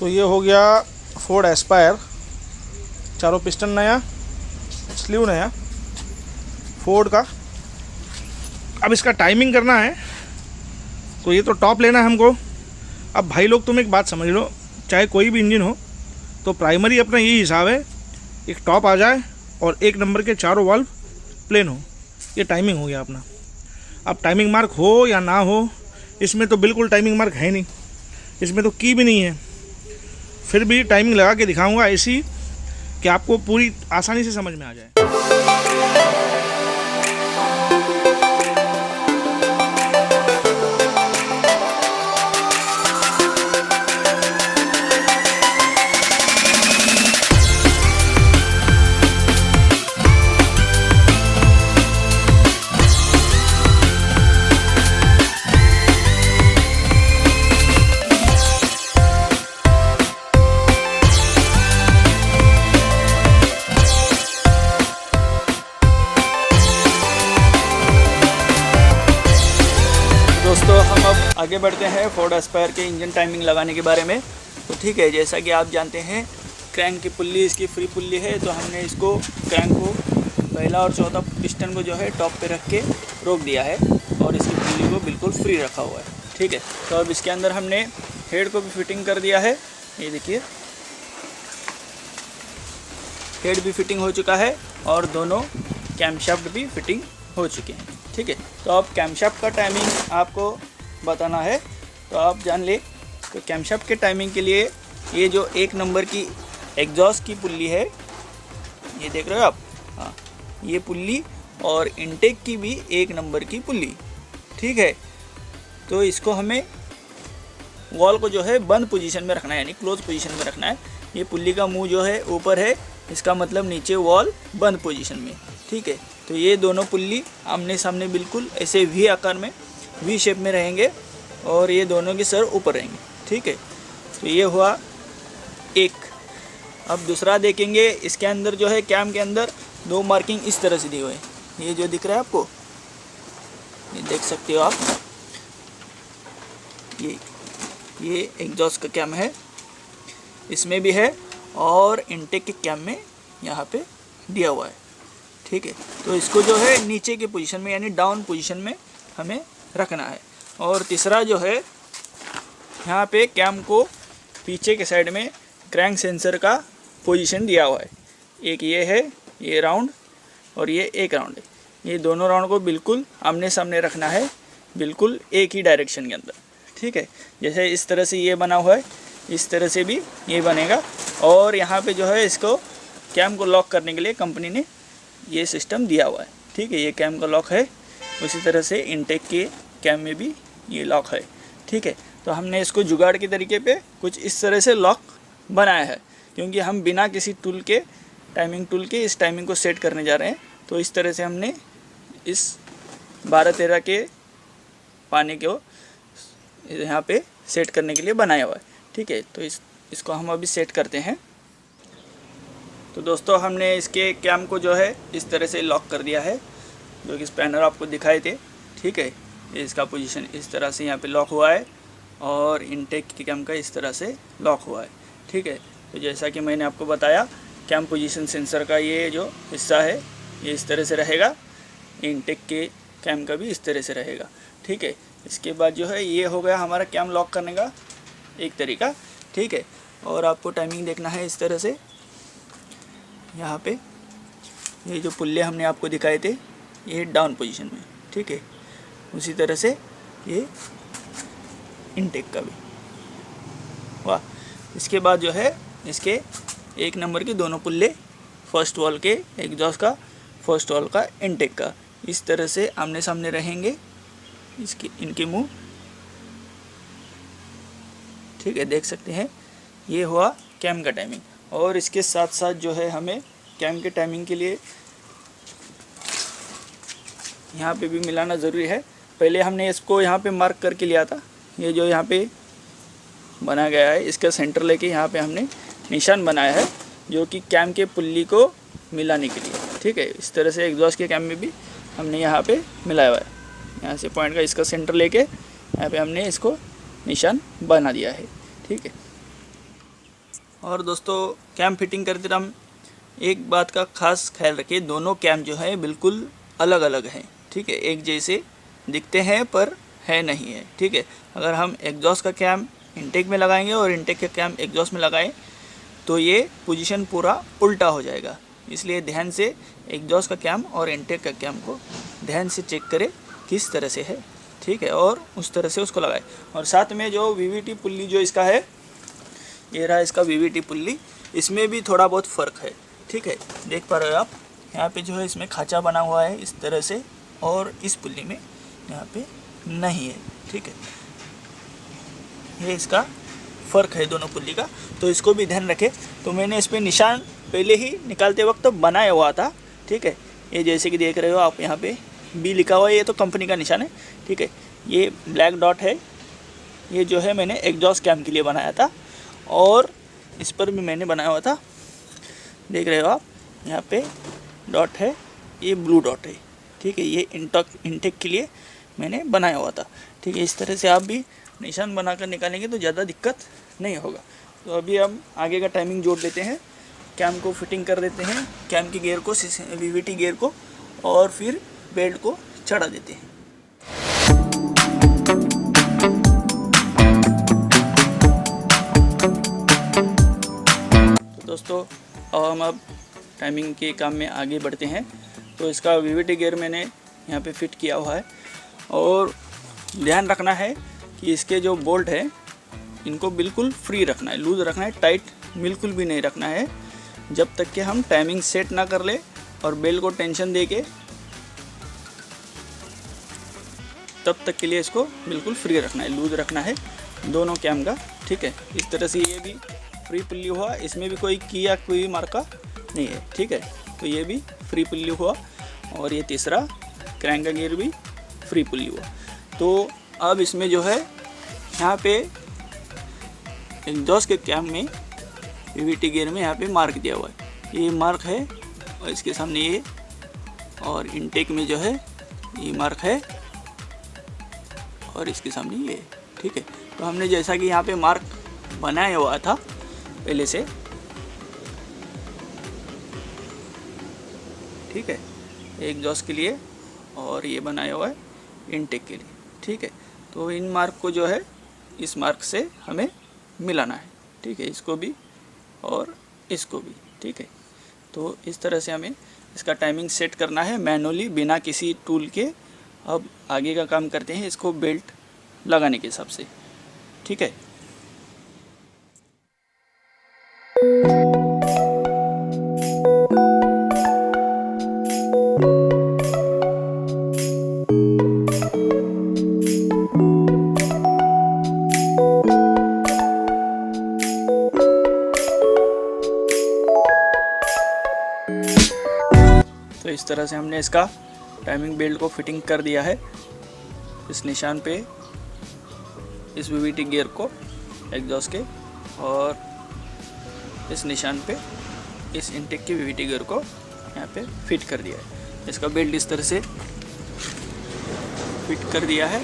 तो ये हो गया फोर्ड एस्पायर, चारों पिस्टन नया, स्लीव नया फोर्ड का। अब इसका टाइमिंग करना है, तो ये तो टॉप लेना है हमको। अब भाई लोग तुम एक बात समझ लो, चाहे कोई भी इंजन हो तो प्राइमरी अपना यही हिसाब है, एक टॉप आ जाए और एक नंबर के चारों वाल्व प्लेन हो, ये टाइमिंग हो गया अपना। अब टाइमिंग मार्क हो या ना हो, इसमें तो बिल्कुल टाइमिंग मार्क है नहीं, इसमें तो की भी नहीं है। फिर भी टाइमिंग लगा के दिखाऊंगा ऐसी कि आपको पूरी आसानी से समझ में आ जाए। दोस्तों हम अब आगे बढ़ते हैं फोर्ड एस्पायर के इंजन टाइमिंग लगाने के बारे में। तो ठीक है, जैसा कि आप जानते हैं क्रैंक की पुल्ली इसकी फ्री पुल्ली है, तो हमने इसको क्रैंक को पहला और चौथा पिस्टन को जो है टॉप पे रख के रोक दिया है और इसकी पुल्ली को बिल्कुल फ्री रखा हुआ है। ठीक है, तो अब इसके अंदर हमने हेड को भी फिटिंग कर दिया है। ये देखिए हेड भी फिटिंग हो चुका है और दोनों कैमशाफ्ट भी फिटिंग हो चुके हैं। ठीक है, तो अब कैमशाफ्ट का टाइमिंग आपको बताना है, तो आप जान ले। तो कैमशाफ्ट के टाइमिंग के लिए ये जो एक नंबर की एग्जॉस्ट की पुल्ली है, ये देख रहे हो आप, हाँ ये पुल्ली, और इनटेक की भी एक नंबर की पुल्ली। ठीक है, तो इसको हमें वॉल को जो है बंद पोजीशन में रखना है, यानी क्लोज पोजीशन में रखना है। ये पुल्ली का मुंह जो है ऊपर है, इसका मतलब नीचे वॉल बंद पोजीशन में। ठीक है, तो ये दोनों पुल्ली आमने सामने बिल्कुल ऐसे वी आकार में, वी शेप में रहेंगे और ये दोनों के सर ऊपर रहेंगे। ठीक है, तो ये हुआ एक। अब दूसरा देखेंगे, इसके अंदर जो है कैम के अंदर दो मार्किंग इस तरह से दी हुई है, ये जो दिख रहा है आपको, ये देख सकते हो आप, ये एग्जॉस्ट का कैम है, इसमें भी है और इनटेक के कैम में यहाँ पे दिया हुआ है। ठीक है, तो इसको जो है नीचे के पोजीशन में, यानी डाउन पोजीशन में हमें रखना है। और तीसरा जो है, यहाँ पे कैम को पीछे के साइड में क्रैंक सेंसर का पोजीशन दिया हुआ है। एक ये है, ये राउंड, और ये एक राउंड है। ये दोनों राउंड को बिल्कुल आमने सामने रखना है, बिल्कुल एक ही डायरेक्शन के अंदर। ठीक है, जैसे इस तरह से ये बना हुआ है, इस तरह से भी ये बनेगा। और यहाँ पे जो है इसको कैम को लॉक करने के लिए कंपनी ने ये सिस्टम दिया हुआ है। ठीक है, ये कैम का लॉक है, उसी तरह से इनटेक के कैम में भी ये लॉक है। ठीक है, तो हमने इसको जुगाड़ के तरीके पे कुछ इस तरह से लॉक बनाया है, क्योंकि हम बिना किसी टूल के, टाइमिंग टूल के इस टाइमिंग को सेट करने जा रहे हैं। तो इस तरह से हमने इस 12-13 के पाने को यहाँ पे सेट करने के लिए बनाया हुआ है। ठीक है, तो इसको हम अभी सेट करते हैं। तो दोस्तों हमने इसके कैम को जो है इस तरह से लॉक कर दिया है, जो कि स्पैनर आपको दिखाए थे। ठीक है, इसका पोजीशन इस तरह से यहाँ पे लॉक हुआ है और इनटेक के कैम का इस तरह से लॉक हुआ है। ठीक है, तो जैसा कि मैंने आपको बताया, कैम पोजीशन सेंसर का ये जो हिस्सा है ये इस तरह से रहेगा, इनटेक के कैम का भी इस तरह से रहेगा। ठीक है, इसके बाद जो है ये हो गया हमारा कैम लॉक करने का एक तरीका। ठीक है, और आपको टाइमिंग देखना है इस तरह से, यहाँ पे ये जो पुल्ले हमने आपको दिखाए थे ये डाउन पोजीशन में। ठीक है, उसी तरह से ये इनटेक का भी। वाह, इसके बाद जो है इसके एक नंबर के दोनों पुल्ले, फर्स्ट वॉल के एग्जॉस्ट का, फर्स्ट वॉल का इनटेक का, इस तरह से आमने सामने रहेंगे इसके, इनके मुंह। ठीक है, देख सकते हैं ये हुआ कैम का टाइमिंग। और इसके साथ साथ जो है हमें कैम के टाइमिंग के लिए यहाँ पे भी मिलाना ज़रूरी है। पहले हमने इसको यहाँ पे मार्क करके लिया था, ये जो यहाँ पे बना गया है इसका सेंटर लेके यहाँ पे हमने निशान बनाया है, जो कि कैम के पुल्ली को मिलाने के लिए। ठीक है, इस तरह से एग्जॉस्ट के कैम में भी हमने यहाँ पे मिलाया हुआ है, यहाँ से पॉइंट का इसका सेंटर लेके यहाँ पे हमने इसको निशान बना दिया है। ठीक है, और दोस्तों कैम फिटिंग करते टाइम एक बात का खास ख्याल रखिए, दोनों कैम जो है बिल्कुल अलग अलग हैं, ठीक है। एक जैसे दिखते हैं पर है नहीं है, ठीक है। अगर हम एग्जॉस्ट का कैम इनटेक में लगाएंगे और इनटेक का कैम एग्जॉस्ट में लगाएं तो ये पोजीशन पूरा उल्टा हो जाएगा। इसलिए ध्यान से एग्जॉस्ट का कैम और इनटेक का कैम को ध्यान से चेक करें किस तरह से है, ठीक है, और उस तरह से उसको लगाएं। और साथ में जो वीवीटी पुल्ली जो इसका है, ये रहा इसका वीवीटी पुल्ली, इसमें भी थोड़ा बहुत फ़र्क है, ठीक है। देख पा रहे हो आप, यहाँ पे जो है इसमें खाँचा बना हुआ है इस तरह से, और इस पुल्ली में यहाँ पे नहीं है, ठीक है। ये इसका फ़र्क है दोनों पुल्ली का, तो इसको भी ध्यान रखें। तो मैंने इस पर निशान पहले ही निकालते वक्त बनाया हुआ था, ठीक है। ये जैसे कि देख रहे हो आप, यहाँ पे बी लिखा हुआ है, ये तो कंपनी का निशान है, ठीक है। ये ब्लैक डॉट है, ये जो है मैंने एग्जॉस्ट कैम के लिए बनाया था, और इस पर भी मैंने बनाया हुआ था, देख रहे हो आप, यहाँ पे डॉट है, ये ब्लू डॉट है, ठीक है। ये इनटेक के लिए मैंने बनाया हुआ था, ठीक है। इस तरह से आप भी निशान बनाकर निकालेंगे तो ज़्यादा दिक्कत नहीं होगा। तो अभी हम आगे का टाइमिंग जोड़ देते हैं, कैम को फिटिंग कर देते हैं, कैम के गियर को, वीवीटी गियर को, और फिर बेल्ट को चढ़ा देते हैं। तो दोस्तों अब टाइमिंग के काम में आगे बढ़ते हैं। तो इसका वीवीटी गियर मैंने यहाँ पे फिट किया हुआ है, और ध्यान रखना है कि इसके जो बोल्ट है इनको बिल्कुल फ्री रखना है, लूज़ रखना है, टाइट बिल्कुल भी नहीं रखना है, जब तक कि हम टाइमिंग सेट ना कर ले और बेल्ट को टेंशन दे के, तब तक के लिए इसको बिल्कुल फ्री रखना है, लूज़ रखना है दोनों कैम का, ठीक है। इस तरह से ये भी फ्री पुल्ली हुआ, इसमें भी कोई की या कोई मार्का नहीं है, ठीक है। तो ये भी फ्री पुल्ली हुआ, और ये तीसरा क्रैंक का गियर भी फ्री पुल्ली हुआ। तो अब इसमें जो है यहाँ पे एग्जॉस्ट के कैम में वीवीटी गियर में यहाँ पे मार्क दिया हुआ है, ये मार्क है, और इसके सामने ये, और इनटेक में जो है ये मार्क है, और इसके सामने ये, ठीक है। तो हमने जैसा कि यहाँ पे मार्क बनाया हुआ था पहले से, ठीक है, एग्जॉस्ट के लिए, और ये बनाया हुआ है इनटेक के लिए, ठीक है। तो इन मार्क को जो है इस मार्क से हमें मिलाना है, ठीक है, इसको भी और इसको भी, ठीक है। तो इस तरह से हमें इसका टाइमिंग सेट करना है मैनुअली, बिना किसी टूल के। अब आगे का काम करते हैं इसको बेल्ट लगाने के हिसाब से, ठीक है। तो इस तरह से हमने इसका टाइमिंग बेल्ट को फिटिंग कर दिया है, इस निशान पे, इस वीवीटी गियर को एग्जॉस्ट के, और इस निशान पे इस इनटेक के वीवीटी गियर को यहाँ पे फिट कर दिया है। इसका बेल्ट इस तरह से फिट कर दिया है,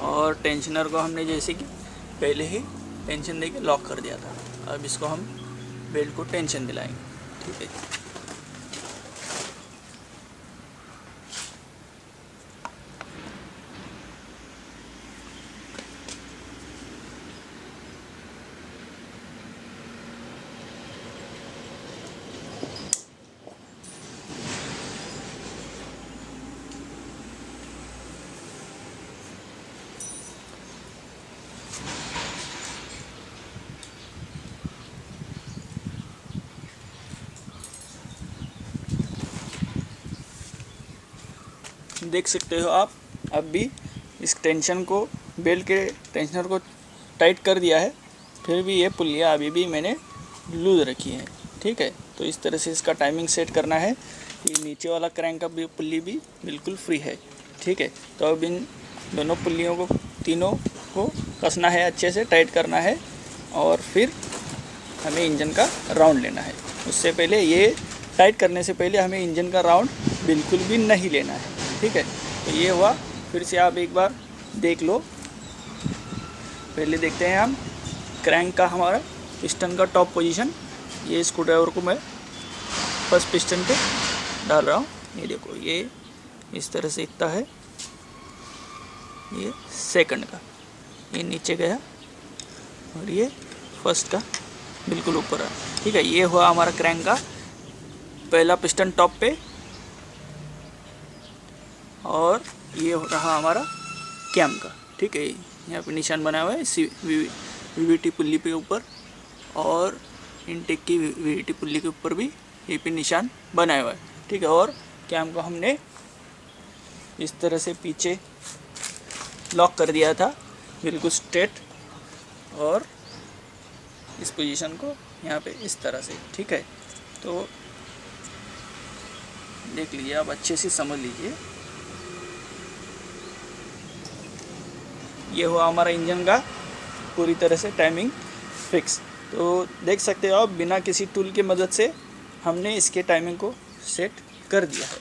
और टेंशनर को हमने जैसे कि पहले ही टेंशन देके लॉक कर दिया था। अब इसको हम बेल्ट को टेंशन दिलाएंगे, ठीक है। देख सकते हो आप, अब भी इस टेंशन को, बेल्ट के टेंशनर को टाइट कर दिया है, फिर भी ये पुल्लियाँ अभी भी मैंने लूज़ रखी है, ठीक है। तो इस तरह से इसका टाइमिंग सेट करना है। ये नीचे वाला क्रैंक का भी पुल्ली भी बिल्कुल फ्री है, ठीक है। तो अब इन दोनों पुल्लियों को, तीनों को कसना है, अच्छे से टाइट करना है, और फिर हमें इंजन का राउंड लेना है। उससे पहले, ये टाइट करने से पहले हमें इंजन का राउंड बिल्कुल भी नहीं लेना है, ठीक है। तो ये हुआ, फिर से आप एक बार देख लो। पहले देखते हैं हम क्रैंक का हमारा पिस्टन का टॉप पोजीशन, ये स्क्रू ड्राइवर को मैं फर्स्ट पिस्टन पे डाल रहा हूँ। ये देखो, ये इस तरह से इतना है, ये सेकंड का, ये नीचे गया और ये फर्स्ट का बिल्कुल ऊपर है। ठीक है, ये हुआ हमारा क्रैंक का पहला पिस्टन टॉप पे, और ये रहा हमारा कैम का। ठीक है, यहाँ पे निशान बनाया हुआ है वीवीटी पुल्ली पे ऊपर, और इनटेक की वीवीटी पुल्ली के ऊपर भी ये पे निशान बनाया हुआ है। ठीक है, और कैम को हमने इस तरह से पीछे लॉक कर दिया था बिल्कुल स्ट्रेट, और इस पोजीशन को यहाँ पे इस तरह से। ठीक है, तो देख लीजिए, आप अच्छे से समझ लीजिए। ये हुआ हमारा इंजन का पूरी तरह से टाइमिंग फिक्स। तो देख सकते हो आप, बिना किसी टूल की मदद से हमने इसके टाइमिंग को सेट कर दिया है।